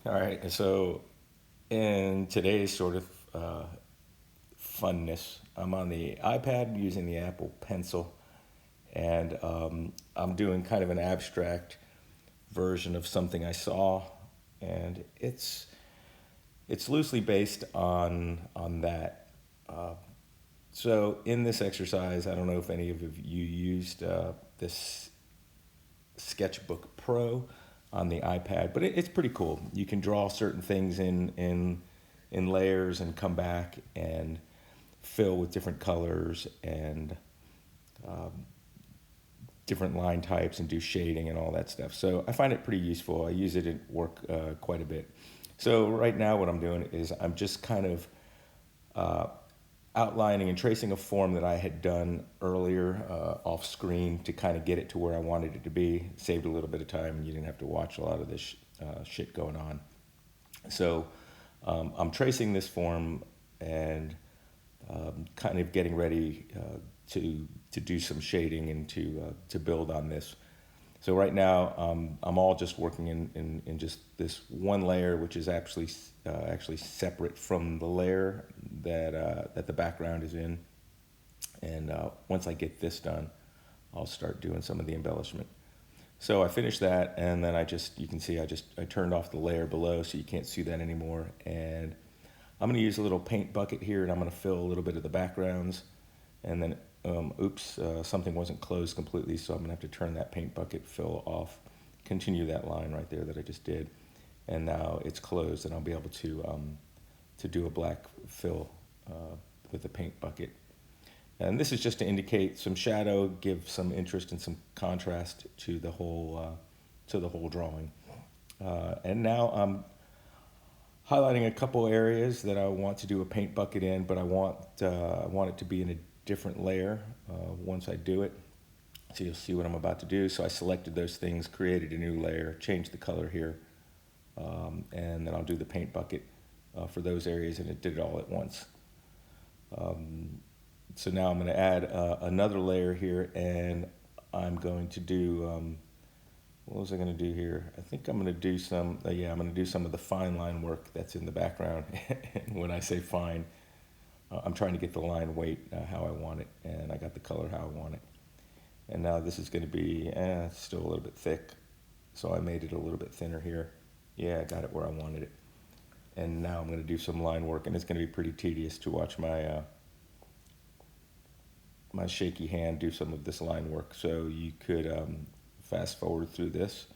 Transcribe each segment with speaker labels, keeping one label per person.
Speaker 1: All right, so in today's sort of funness, I'm on the iPad using the Apple Pencil, and I'm doing kind of an abstract version of something I saw, and it's loosely based on that. Uh, so in this exercise, I don't know if any of you used this sketchbook Pro on the iPad, but it's pretty cool. You can draw certain things in layers and come back and fill with different colors and different line types and do shading and all that stuff. So I find it pretty useful. I use it at work quite a bit. So right now what I'm doing is I'm just kind of uh, outlining and tracing a form that I had done earlier off screen to kind of get it to where I wanted it to be. Saved a little bit of time and you didn't have to watch a lot of this shit going on. So I'm tracing this form and kind of getting ready to do some shading and to build on this. So right now I'm all just working in just this one layer, which is actually separate from the layer that the background is in. And once I get this done, I'll start doing some of the embellishment. So I finished that, and then you can see I turned off the layer below, so you can't see that anymore. And I'm going to use a little paint bucket here, and I'm going to fill a little bit of the backgrounds. And then, something wasn't closed completely, so I'm going to have to turn that paint bucket fill off. Continue that line right there that I just did. And now it's closed, and I'll be able to do a black fill with the paint bucket. And this is just to indicate some shadow, give some interest and some contrast to the whole drawing. And now I'm highlighting a couple areas that I want to do a paint bucket in, but I want it to be in a different layer once I do it. So you'll see what I'm about to do. So I selected those things, created a new layer, changed the color here, and then I'll do the paint bucket for those areas, and it did it all at once. So now I'm going to add another layer here, and I'm going to do, what was I going to do here? I think I'm going to do I'm going to do some of the fine line work that's in the background. And when I say fine, I'm trying to get the line weight how I want it, and I got the color how I want it. And now this is going to be still a little bit thick, so I made it a little bit thinner here. Yeah, I got it where I wanted it. And now I'm going to do some line work, and it's going to be pretty tedious to watch my shaky hand do some of this line work. So you could fast forward through this,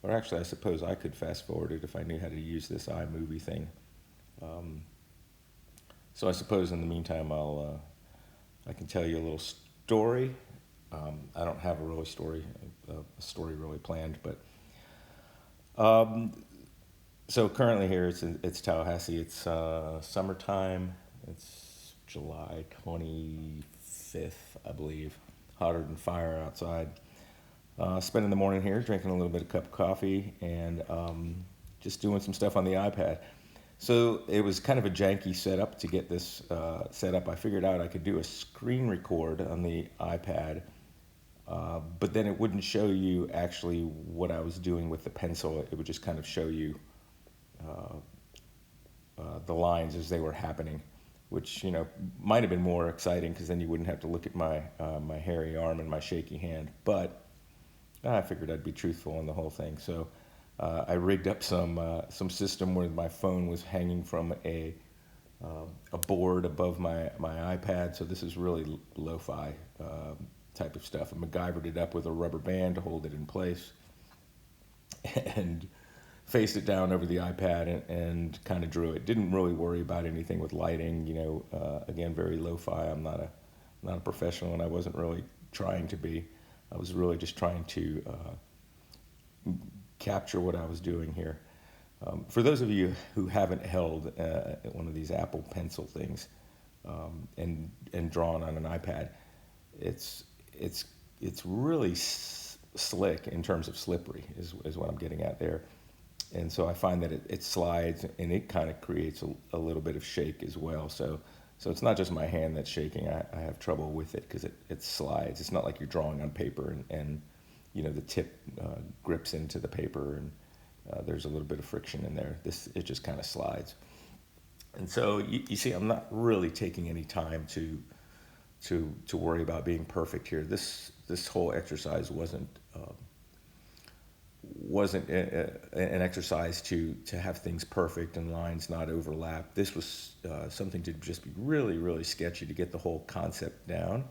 Speaker 1: or actually I suppose I could fast forward it if I knew how to use this iMovie thing. So I suppose in the meantime I can tell you a little story. I don't have a story really planned, but so currently here it's Tallahassee. It's summertime. It's July 25th, I believe. Hotter than fire outside. Spending the morning here, drinking a little bit of cup of coffee, and just doing some stuff on the iPad. So it was kind of a janky setup to get this set up. I figured out I could do a screen record on the iPad, but then it wouldn't show you actually what I was doing with the pencil. It would just kind of show you the lines as they were happening, which might have been more exciting because then you wouldn't have to look at my hairy arm and my shaky hand. But I figured I'd be truthful in the whole thing. So I rigged up some system where my phone was hanging from a board above my iPad. So this is really lo-fi type of stuff. I MacGyvered it up with a rubber band to hold it in place, and faced it down over the iPad and kind of drew it. Didn't really worry about anything with lighting. Again, very lo-fi. I'm not a professional, and I wasn't really trying to be. I was really just trying to capture what I was doing here. For those of you who haven't held one of these Apple Pencil things and drawn on an iPad, it's really slick in terms of slippery is what I'm getting at there. And so I find that it slides, and it kind of creates a little bit of shake as well. So it's not just my hand that's shaking. I have trouble with it because it slides. It's not like you're drawing on paper and the tip grips into the paper, and there's a little bit of friction in there. It just kind of slides. And so you see, I'm not really taking any time to worry about being perfect here. This whole exercise wasn't an exercise to have things perfect and lines not overlap. This was something to just be really, really sketchy to get the whole concept down.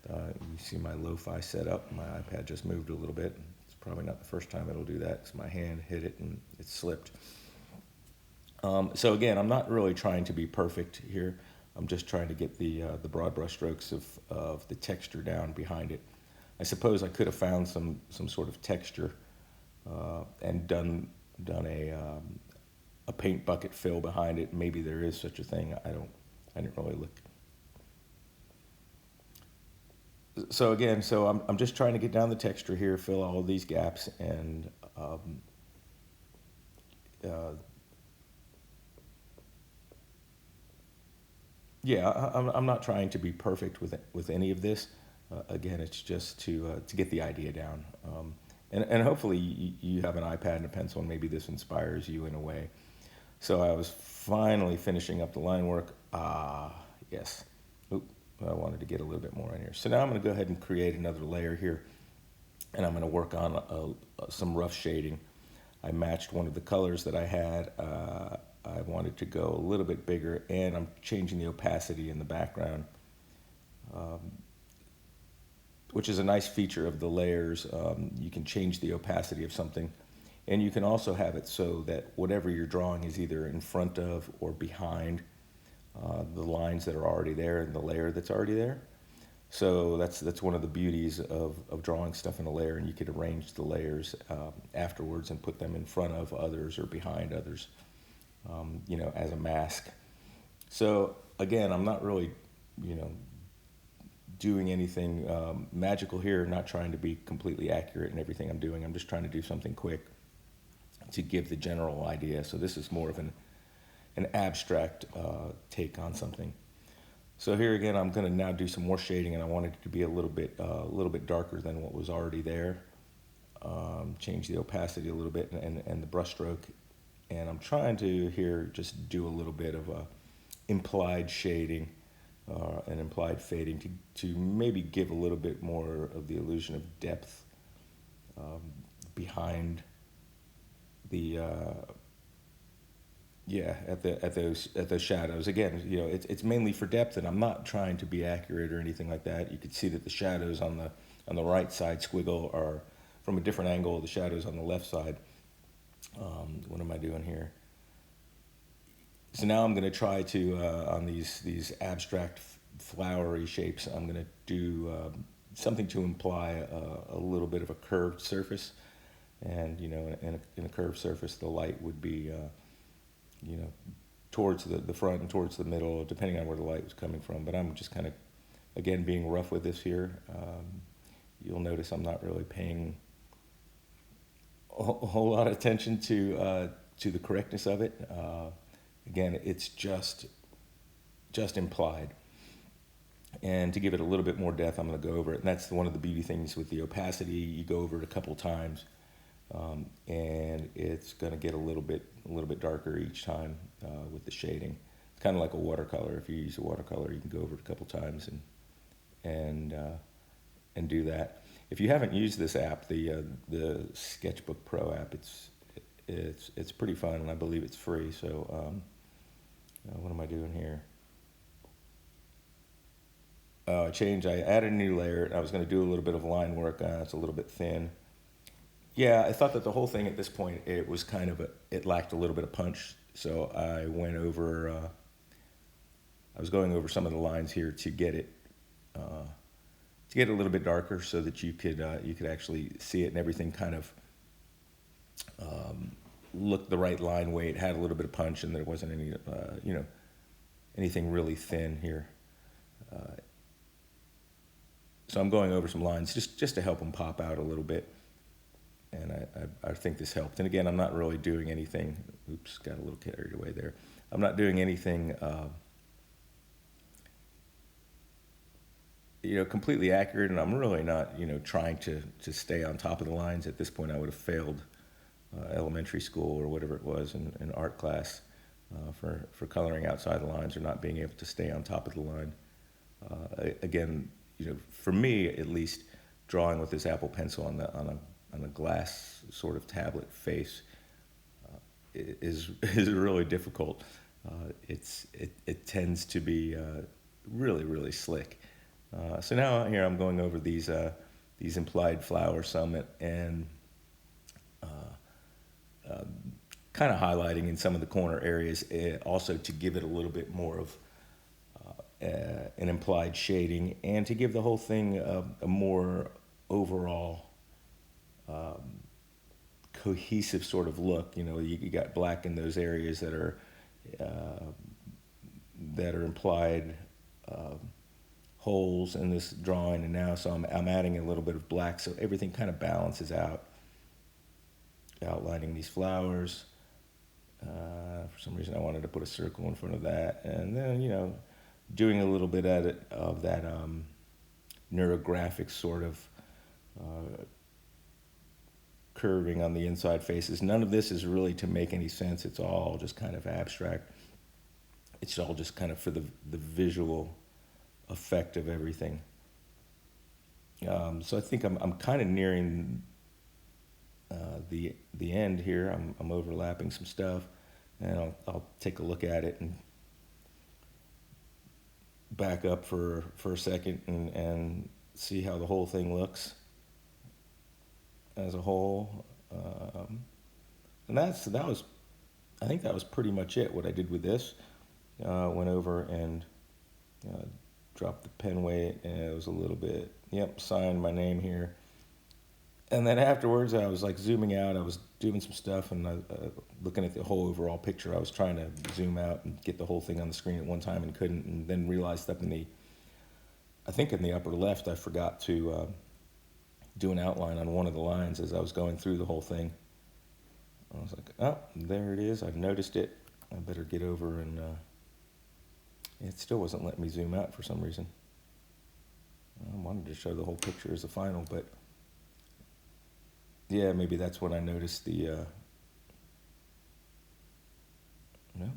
Speaker 1: You see my lo-fi setup. My iPad just moved a little bit. It's probably not the first time it'll do that because my hand hit it and it slipped. So again, I'm not really trying to be perfect here. I'm just trying to get the broad brush strokes of the texture down behind it. I suppose I could have found some sort of texture and done a paint bucket fill behind it. Maybe there is such a thing. I didn't really look. So again, I'm just trying to get down the texture here, fill all of these gaps, and yeah, I'm not trying to be perfect with any of this. Again, it's just to get the idea down. And hopefully you have an iPad and a pencil, and maybe this inspires you in a way. So I was finally finishing up the line work. Yes. Oop, I wanted to get a little bit more in here. So now I'm going to go ahead and create another layer here, and I'm going to work on some rough shading. I matched one of the colors that I had. I wanted to go a little bit bigger, and I'm changing the opacity in the background, which is a nice feature of the layers. You can change the opacity of something, and you can also have it so that whatever you're drawing is either in front of or behind the lines that are already there and the layer that's already there. So that's one of the beauties of drawing stuff in a layer, and you could arrange the layers afterwards and put them in front of others or behind others, as a mask. So again, I'm not really, doing anything magical here, not trying to be completely accurate in everything I'm doing. I'm just trying to do something quick to give the general idea. So this is more of an abstract take on something. So here again, I'm going to now do some more shading, and I want it to be a little bit darker than what was already there. Change the opacity a little bit and the brush stroke, and I'm trying to here just do a little bit of a implied shading and implied fading to maybe give a little bit more of the illusion of depth behind the at those shadows. Again, it's mainly for depth, and I'm not trying to be accurate or anything like that. You can see that the shadows on the right side squiggle are from a different angle. The shadows on the left side. What am I doing here? So now I'm going to try to on these abstract flowery shapes. I'm going to do something to imply a little bit of a curved surface, and in a curved surface, the light would be towards the front and towards the middle, depending on where the light was coming from. But I'm just kind of, again, being rough with this here. You'll notice I'm not really paying a whole lot of attention to the correctness of it. Again, it's just implied. And to give it a little bit more depth, I'm going to go over it. And that's one of the beauty things with the opacity. You go over it a couple times, and it's going to get a little bit darker each time with the shading. It's kind of like a watercolor. If you use a watercolor, you can go over it a couple times and do that. If you haven't used this app, the Sketchbook Pro app, it's pretty fun, and I believe it's free. So what am I doing here? I added a new layer. I was going to do a little bit of line work. It's a little bit thin. Yeah, I thought that the whole thing at this point, it was kind of it lacked a little bit of punch. So I went over, I was going over some of the lines here to get it a little bit darker, so that you could actually see it, and everything kind of looked the right line weight, had a little bit of punch, and there wasn't any anything really thin here. So I'm going over some lines just to help them pop out a little bit, and I think this helped. And again, I'm not really doing anything. Oops, got a little carried away there. I'm not doing anything completely accurate, and I'm really not trying to stay on top of the lines. At this point, I would have failed elementary school or whatever it was in art class, for coloring outside the lines or not being able to stay on top of the line. Again, for me at least, drawing with this Apple Pencil on a glass sort of tablet face is is really difficult. It tends to be really really slick. So now here I'm going over these implied flower summit and kind of highlighting in some of the corner areas, also to give it a little bit more of an implied shading, and to give the whole thing a more overall cohesive sort of look. You got black in those areas uh, that are implied holes in this drawing, and now so I'm adding a little bit of black so everything kind of balances out. Outlining these flowers. For some reason, I wanted to put a circle in front of that, and then doing a little bit of that neurographic sort of curving on the inside faces. None of this is really to make any sense. It's all just kind of abstract. It's all just kind of for the visual effect of everything. So I think I'm kind of nearing the end here. I'm overlapping some stuff, and I'll take a look at it and back up for a second and see how the whole thing looks as a whole. And that was, I think that was pretty much it. What I did with this, went over and dropped the pen weight, and it was a little bit. Yep, signed my name here. And then afterwards, I was like zooming out. I was doing some stuff and looking at the whole overall picture. I was trying to zoom out and get the whole thing on the screen at one time and couldn't. And then realized up I think in the upper left, I forgot to do an outline on one of the lines as I was going through the whole thing. I was like, oh, there it is. I've noticed it. I better get over and it still wasn't letting me zoom out for some reason. I wanted to show the whole picture as the final, but yeah, maybe that's when I noticed no,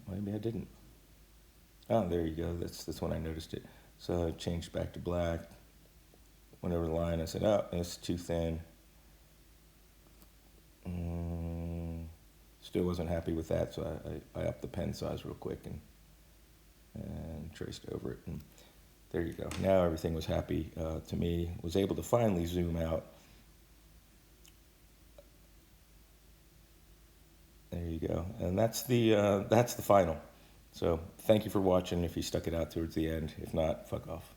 Speaker 1: maybe I didn't. Oh, there you go. That's when I noticed it. So I changed back to black. Went over the line. I said, oh, it's too thin. Still wasn't happy with that, so I upped the pen size real quick and traced over it. And there you go. Now everything was happy to me. Was able to finally zoom out. There you go. And that's the final. So thank you for watching if you stuck it out towards the end. If not, fuck off.